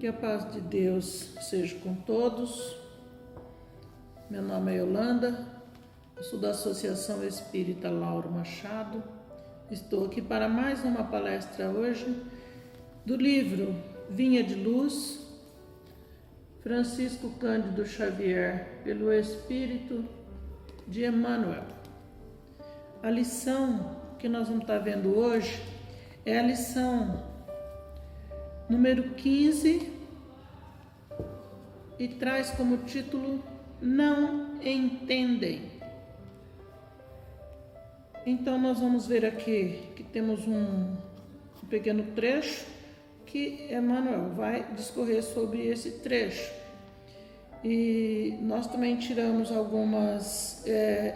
Que a paz de Deus seja com todos. Meu nome é Yolanda, eu sou da Associação Espírita Lauro Machado. Estou aqui para mais uma palestra hoje do livro Vinha de Luz, Francisco Cândido Xavier, pelo Espírito de Emmanuel. A lição que nós vamos estar vendo hoje é a lição número 15 e traz como título Não Entendem. Então nós vamos ver aqui que temos um pequeno trecho que Emmanuel vai discorrer sobre esse trecho. E nós também tiramos algumas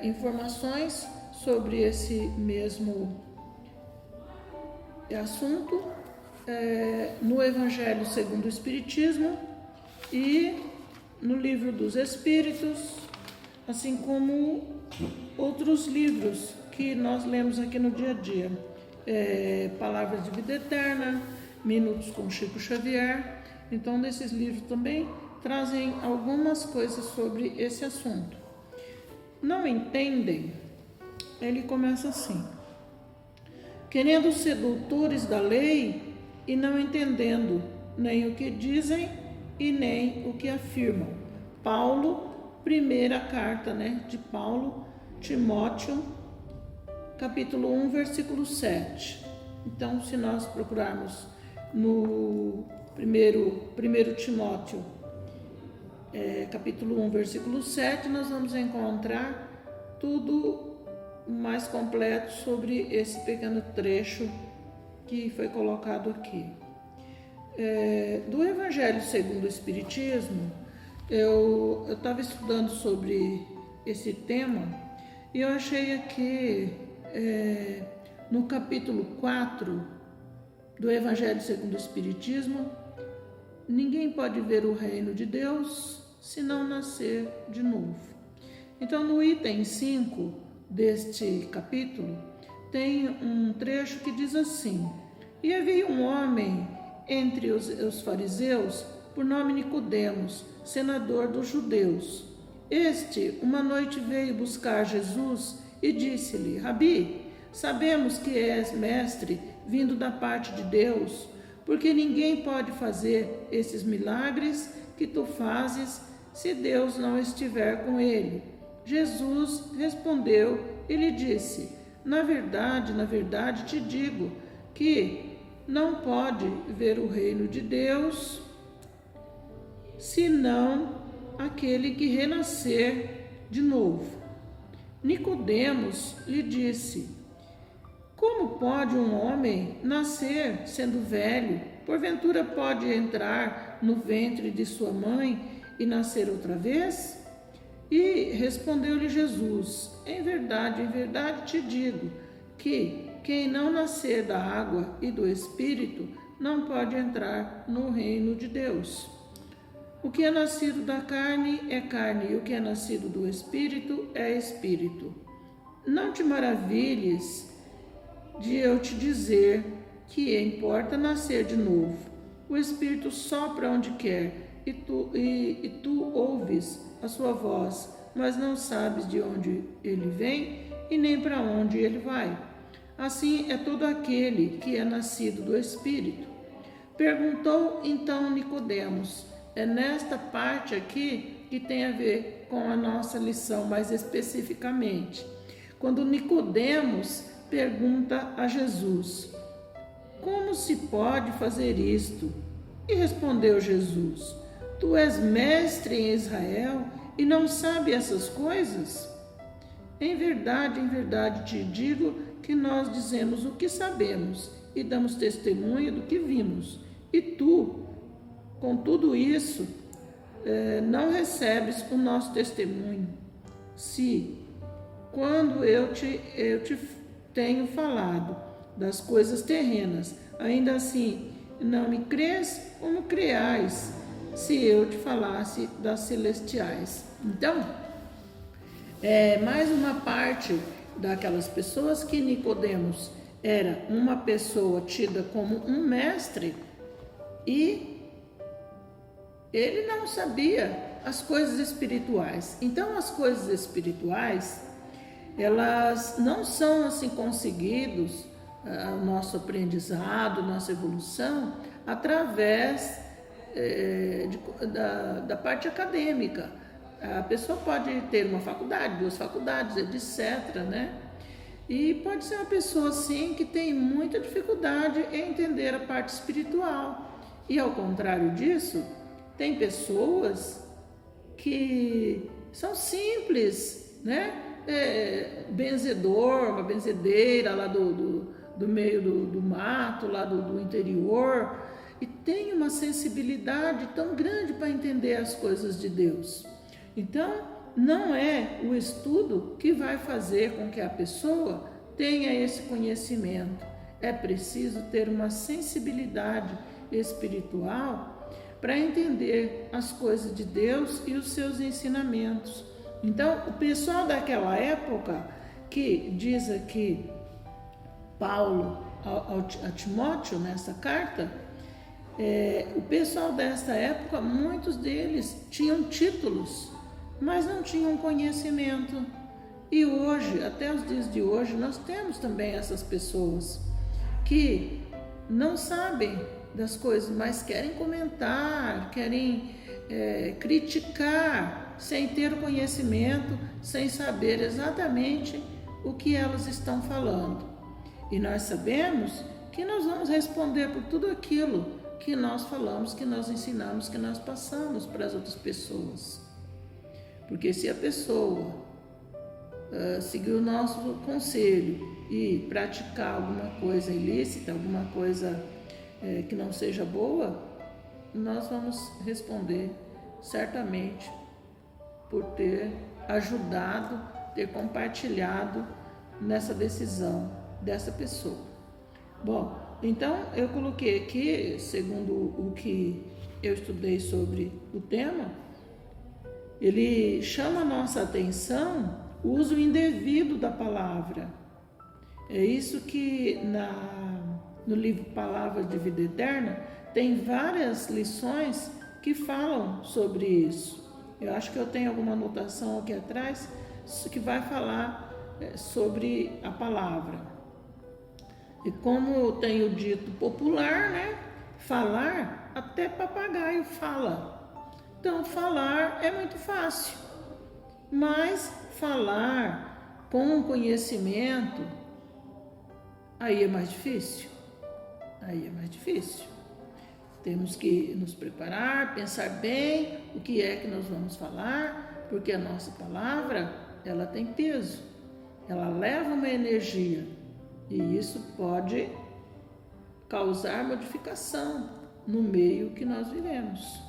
informações sobre esse mesmo assunto no Evangelho segundo o Espiritismo e no Livro dos Espíritos, assim como outros livros que nós lemos aqui no dia a dia. Palavras de Vida Eterna, Minutos com Chico Xavier. Então, nesses livros também trazem algumas coisas sobre esse assunto. Não entendem? Ele começa assim: querendo ser doutores da lei e não entendendo nem o que dizem e nem o que afirmam. Paulo, primeira carta de Paulo, Timóteo, capítulo 1, versículo 7. Então, se nós procurarmos no primeiro Timóteo, capítulo 1, versículo 7, nós vamos encontrar tudo mais completo sobre esse pequeno trecho que foi colocado aqui. Do Evangelho segundo o Espiritismo, eu estava estudando sobre esse tema e eu achei aqui no capítulo 4 do Evangelho segundo o Espiritismo: ninguém pode ver o reino de Deus se não nascer de novo. Então, no item 5 deste capítulo, tem um trecho que diz assim: e havia um homem entre os fariseus, por nome Nicodemos, senador dos judeus. Este, uma noite, veio buscar Jesus e disse-lhe: Rabi, sabemos que és mestre vindo da parte de Deus, porque ninguém pode fazer esses milagres que tu fazes se Deus não estiver com ele. Jesus respondeu e lhe disse: na verdade te digo que não pode ver o reino de Deus senão aquele que renascer de novo. Nicodemos lhe disse: como pode um homem nascer sendo velho? Porventura pode entrar no ventre de sua mãe e nascer outra vez? E respondeu-lhe Jesus: em verdade te digo que quem não nascer da água e do Espírito não pode entrar no reino de Deus. O que é nascido da carne é carne, e o que é nascido do Espírito é Espírito. Não te maravilhes de eu te dizer que importa nascer de novo. O Espírito sopra onde quer, e tu ouves a sua voz, mas não sabes de onde ele vem e nem para onde ele vai. Assim é todo aquele que é nascido do Espírito. Perguntou então Nicodemos. É nesta parte aqui que tem a ver com a nossa lição mais especificamente. Quando Nicodemos pergunta a Jesus: como se pode fazer isto? E respondeu Jesus: tu és mestre em Israel e não sabe essas coisas? Em verdade te digo que nós dizemos o que sabemos e damos testemunho do que vimos. E tu, com tudo isso, não recebes o nosso testemunho. Se, quando eu te tenho falado das coisas terrenas, ainda assim não me crês, como creais se eu te falasse das celestiais? Então, mais uma parte daquelas pessoas que Nicodemos era uma pessoa tida como um mestre e ele não sabia as coisas espirituais. Então, as coisas espirituais, elas não são assim conseguidos, o nosso aprendizado, nossa evolução, através da parte acadêmica. A pessoa pode ter uma faculdade, 2 faculdades, etc., né? E pode ser uma pessoa, sim, que tem muita dificuldade em entender a parte espiritual. E, ao contrário disso, tem pessoas que são simples, né? Benzedor, uma benzedeira lá do meio do mato, lá do interior, e tem uma sensibilidade tão grande para entender as coisas de Deus. Então, não é o estudo que vai fazer com que a pessoa tenha esse conhecimento. É preciso ter uma sensibilidade espiritual para entender as coisas de Deus e os seus ensinamentos. Então, o pessoal daquela época, que diz aqui Paulo a Timóteo nessa carta, o pessoal dessa época, muitos deles tinham títulos, mas não tinham conhecimento. E hoje, até os dias de hoje, nós temos também essas pessoas que não sabem das coisas, mas querem comentar, querem criticar, sem ter o conhecimento, sem saber exatamente o que elas estão falando. E nós sabemos que nós vamos responder por tudo aquilo que nós falamos, que nós ensinamos, que nós passamos para as outras pessoas. Porque se a pessoa seguir o nosso conselho e praticar alguma coisa ilícita, alguma coisa que não seja boa, nós vamos responder certamente por ter ajudado, ter compartilhado nessa decisão dessa pessoa. Bom, então eu coloquei aqui, segundo o que eu estudei sobre o tema, ele chama a nossa atenção o uso indevido da palavra. É isso que no livro Palavras de Vida Eterna tem várias lições que falam sobre isso. Eu acho que eu tenho alguma anotação aqui atrás que vai falar sobre a palavra. E como tem o dito popular, né? Falar, até papagaio fala. Então, falar é muito fácil, mas falar com conhecimento, aí é mais difícil. Aí é mais difícil. Temos que nos preparar, pensar bem o que é que nós vamos falar, porque a nossa palavra, ela tem peso, ela leva uma energia, e isso pode causar modificação no meio que nós vivemos.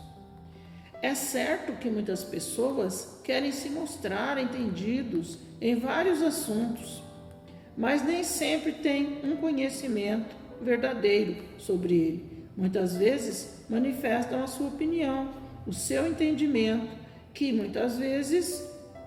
É certo que muitas pessoas querem se mostrar entendidos em vários assuntos, mas nem sempre têm um conhecimento verdadeiro sobre ele. Muitas vezes manifestam a sua opinião, o seu entendimento, que muitas vezes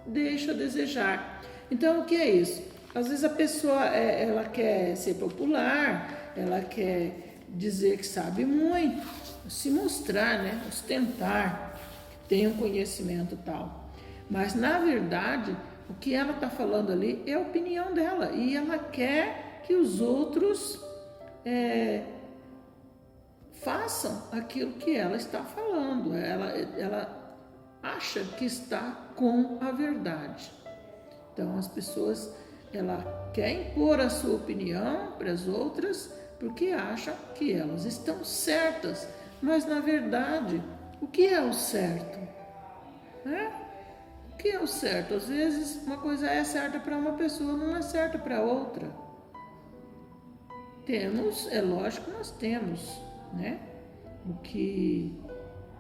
deixa a desejar. Então, o que é isso? Às vezes a pessoa ela quer ser popular, ela quer dizer que sabe muito, se mostrar, né? Ostentar, tem um conhecimento tal. Mas, na verdade, o que ela está falando ali é a opinião dela, e ela quer que os outros façam aquilo que ela está falando. Ela acha que está com a verdade. Então, as pessoas, ela quer impor a sua opinião para as outras porque acha que elas estão certas. Mas, na verdade, o que é o certo? O que é o certo? Às vezes, uma coisa é certa para uma pessoa, não é certa para outra. É lógico que nós temos, né? O que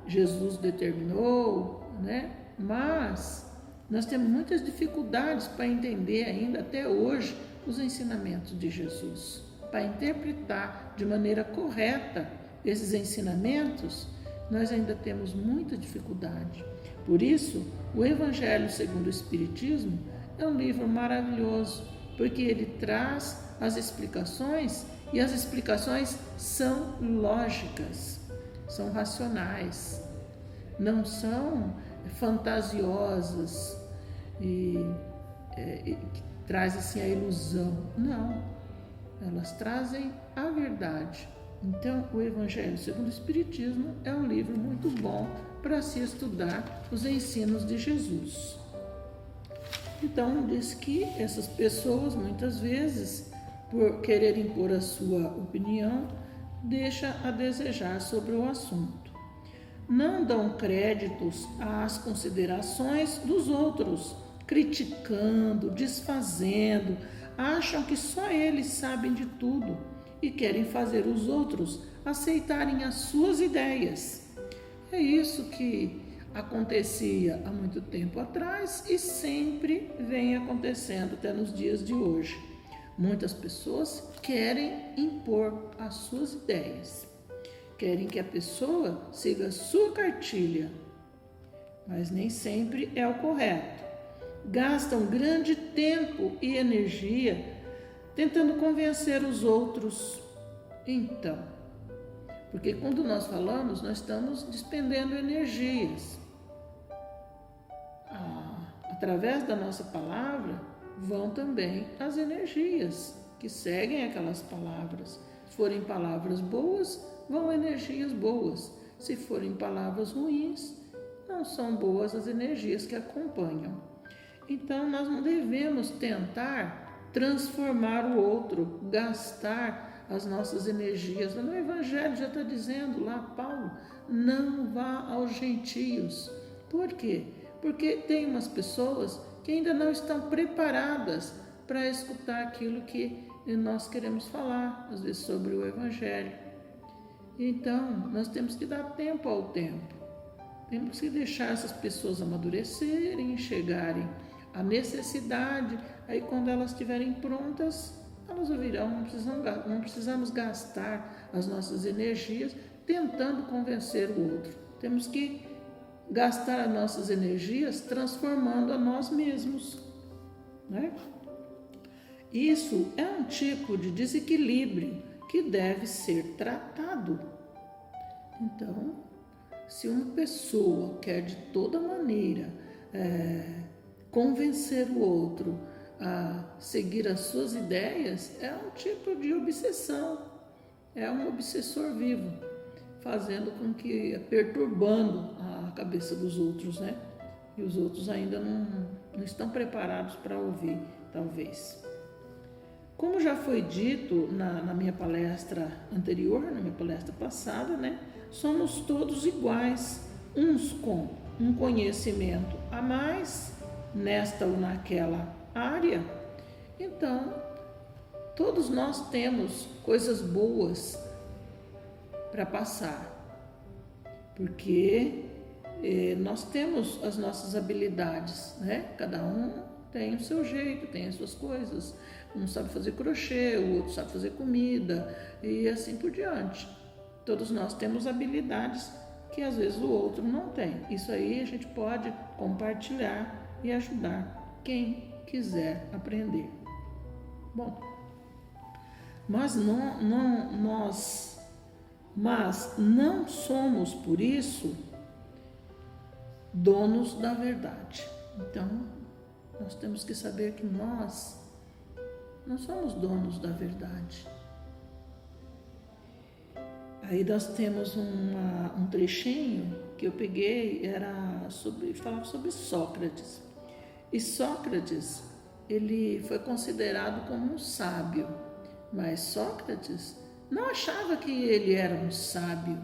Jesus determinou, né? Mas nós temos muitas dificuldades para entender ainda até hoje os ensinamentos de Jesus. Para interpretar de maneira correta esses ensinamentos, nós ainda temos muita dificuldade. Por isso, o Evangelho segundo o Espiritismo é um livro maravilhoso, porque ele traz as explicações, e as explicações são lógicas, são racionais. não são fantasiosas e que traz assim a ilusão. Não, elas trazem a verdade. Então, o Evangelho segundo o Espiritismo é um livro muito bom para se estudar os ensinos de Jesus. Então, diz que essas pessoas, muitas vezes, por querer impor a sua opinião, deixa a desejar sobre o assunto. Não dão créditos às considerações dos outros, criticando, desfazendo, acham que só eles sabem de tudo e querem fazer os outros aceitarem as suas ideias. É isso que acontecia há muito tempo atrás e sempre vem acontecendo até nos dias de hoje. Muitas pessoas querem impor as suas ideias, querem que a pessoa siga a sua cartilha, mas nem sempre é o correto. Gastam grande tempo e energia tentando convencer os outros. Então, porque quando nós falamos, nós estamos despendendo energias. Através da nossa palavra vão também as energias que seguem aquelas palavras. Se forem palavras boas, vão energias boas. Se forem palavras ruins, não são boas as energias que acompanham. Então, nós não devemos tentar transformar o outro, gastar as nossas energias. No Evangelho já está dizendo lá, Paulo, não vá aos gentios. Por quê? Porque tem umas pessoas que ainda não estão preparadas para escutar aquilo que nós queremos falar, às vezes sobre o Evangelho. Então, nós temos que dar tempo ao tempo. Temos que deixar essas pessoas amadurecerem, chegarem à necessidade. Aí, quando elas estiverem prontas, elas ouvirão. Não precisamos gastar as nossas energias tentando convencer o outro. Temos que gastar as nossas energias transformando a nós mesmos, né? Isso é um tipo de desequilíbrio que deve ser tratado. Então, se uma pessoa quer de toda maneira convencer o outro a seguir as suas ideias, é um tipo de obsessão, é um obsessor vivo, fazendo com que, perturbando a cabeça dos outros, né? E os outros ainda não estão preparados para ouvir, talvez. Como já foi dito na minha palestra anterior, na minha palestra passada, né? Somos todos iguais, uns com um conhecimento a mais, nesta ou naquela área. Então, todos nós temos coisas boas para passar, porque nós temos as nossas habilidades, né? Cada um tem o seu jeito, tem as suas coisas. Um sabe fazer crochê, o outro sabe fazer comida e assim por diante. Todos nós temos habilidades que às vezes o outro não tem. Isso aí a gente pode compartilhar e ajudar quem quiser aprender. Bom, mas não somos, por isso, donos da verdade. Então, nós temos que saber que nós não somos donos da verdade. Aí nós temos um trechinho que eu peguei, falava sobre Sócrates. E Sócrates, ele foi considerado como um sábio, mas Sócrates não achava que ele era um sábio.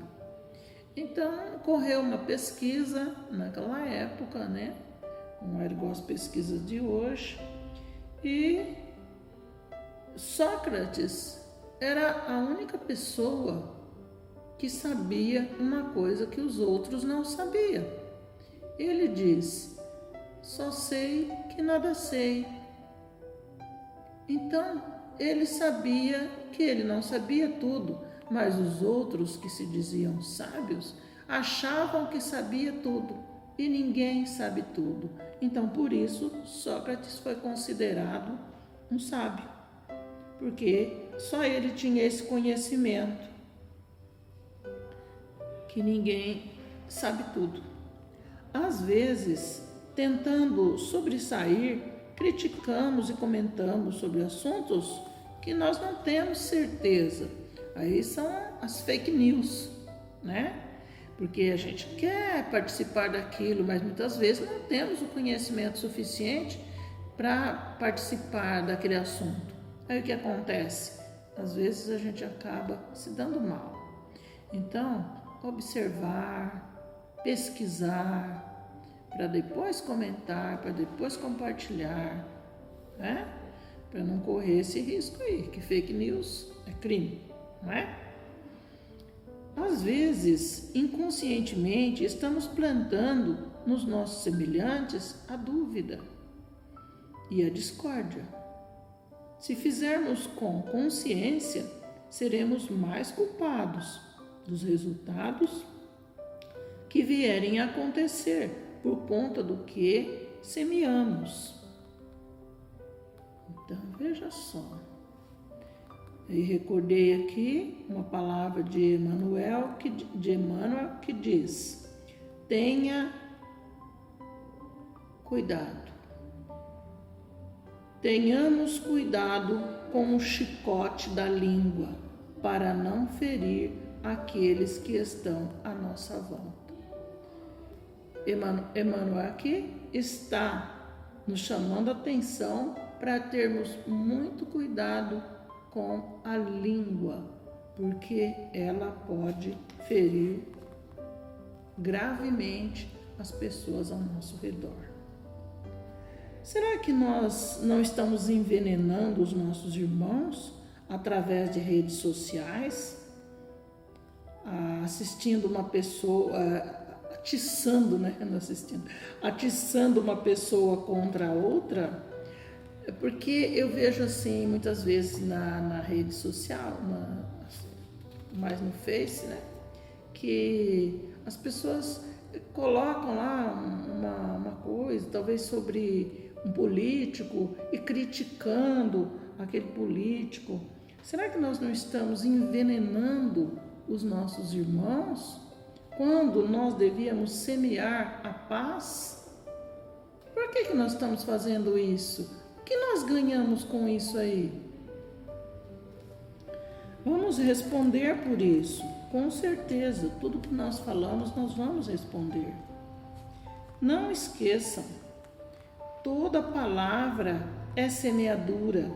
Então, ocorreu uma pesquisa naquela época, né? Não era igual as pesquisas de hoje. E Sócrates era a única pessoa que sabia uma coisa que os outros não sabiam. Ele diz: só sei que nada sei. Então, ele sabia que ele não sabia tudo, mas os outros que se diziam sábios achavam que sabia tudo e ninguém sabe tudo. Então, por isso, Sócrates foi considerado um sábio, porque só ele tinha esse conhecimento, que ninguém sabe tudo. às vezes, tentando sobressair, criticamos e comentamos sobre assuntos que nós não temos certeza. Aí são as fake news, né? Porque a gente quer participar daquilo, mas muitas vezes não temos o conhecimento suficiente para participar daquele assunto. Aí o que acontece? Às vezes a gente acaba se dando mal. Então, observar, pesquisar, para depois comentar, para depois compartilhar, né? Para não correr esse risco aí, que fake news é crime, não é? Às vezes, inconscientemente, estamos plantando nos nossos semelhantes a dúvida e a discórdia. Se fizermos com consciência, seremos mais culpados dos resultados que vierem a acontecer por conta do que semeamos. Então, veja só. E recordei aqui uma palavra de Emmanuel que diz: tenha cuidado. Tenhamos cuidado com o chicote da língua, para não ferir aqueles que estão à nossa volta. Emmanuel aqui está nos chamando a atenção para termos muito cuidado com a língua, porque ela pode ferir gravemente as pessoas ao nosso redor. Será que nós não estamos envenenando os nossos irmãos através de redes sociais, assistindo uma pessoa, atiçando uma pessoa contra a outra? Porque eu vejo assim, muitas vezes na rede social, mais no Face, né? Que as pessoas colocam lá uma coisa, talvez sobre um político, e criticando aquele político. Será que nós não estamos envenenando os nossos irmãos quando nós devíamos semear a paz? Por que nós estamos fazendo isso? O que nós ganhamos com isso aí? Vamos responder por isso, com certeza. Tudo que nós falamos, nós vamos responder. Não esqueçam, toda palavra é semeadura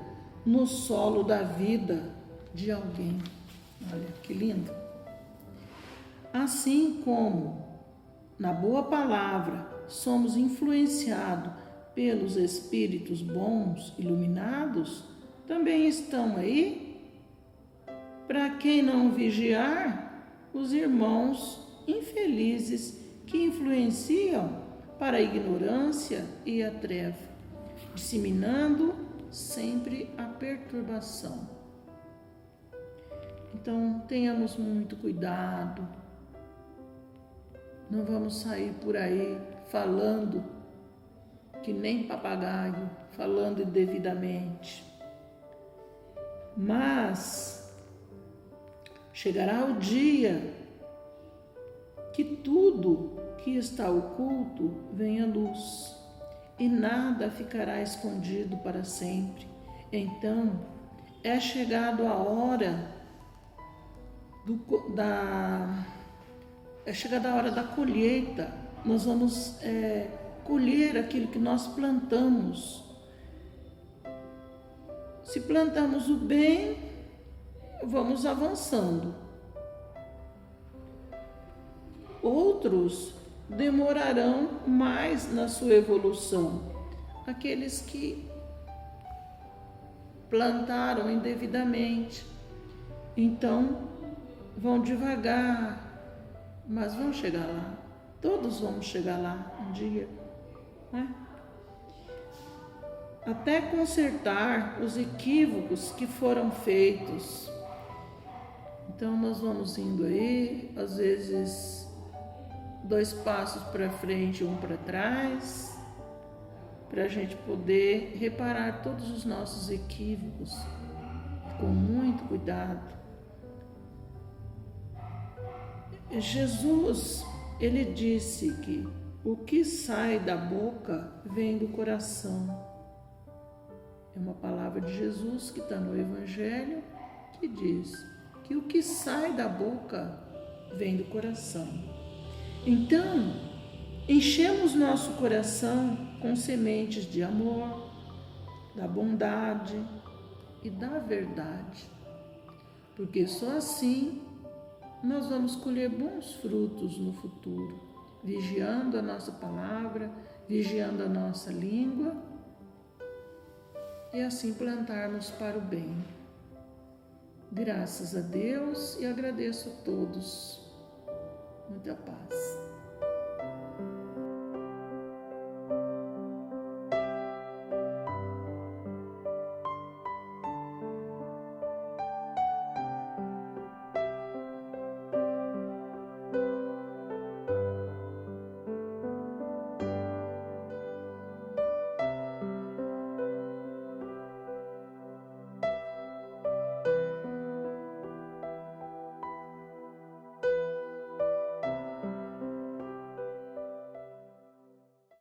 no solo da vida de alguém. Olha que lindo. Assim como na boa palavra somos influenciados pelos espíritos bons, iluminados, também estão aí, para quem não vigiar, os irmãos infelizes que influenciam para a ignorância e a treva, disseminando sempre a perturbação. Então, tenhamos muito cuidado, não vamos sair por aí falando que nem papagaio, falando indevidamente. Mas chegará o dia que tudo que está oculto venha à luz e nada ficará escondido para sempre. Então, é chegado a hora da colheita. Nós vamos colher aquilo que nós plantamos. Se plantamos o bem, vamos avançando. Outros demorarão mais na sua evolução. Aqueles que plantaram indevidamente. Então, vão devagar, mas vão chegar lá. Todos vamos chegar lá um dia, né? Até consertar os equívocos que foram feitos. Então nós vamos indo aí, às vezes 2 passos para frente, 1 para trás, para a gente poder reparar todos os nossos equívocos com muito cuidado. Jesus, ele disse que O que sai da boca vem do coração. É uma palavra de Jesus que está no Evangelho, que diz que o que sai da boca vem do coração. Então, enchemos nosso coração com sementes de amor, da bondade e da verdade, porque só assim nós vamos colher bons frutos no futuro, vigiando a nossa palavra, vigiando a nossa língua e assim plantarmos para o bem. Graças a Deus e agradeço a todos. Muita paz.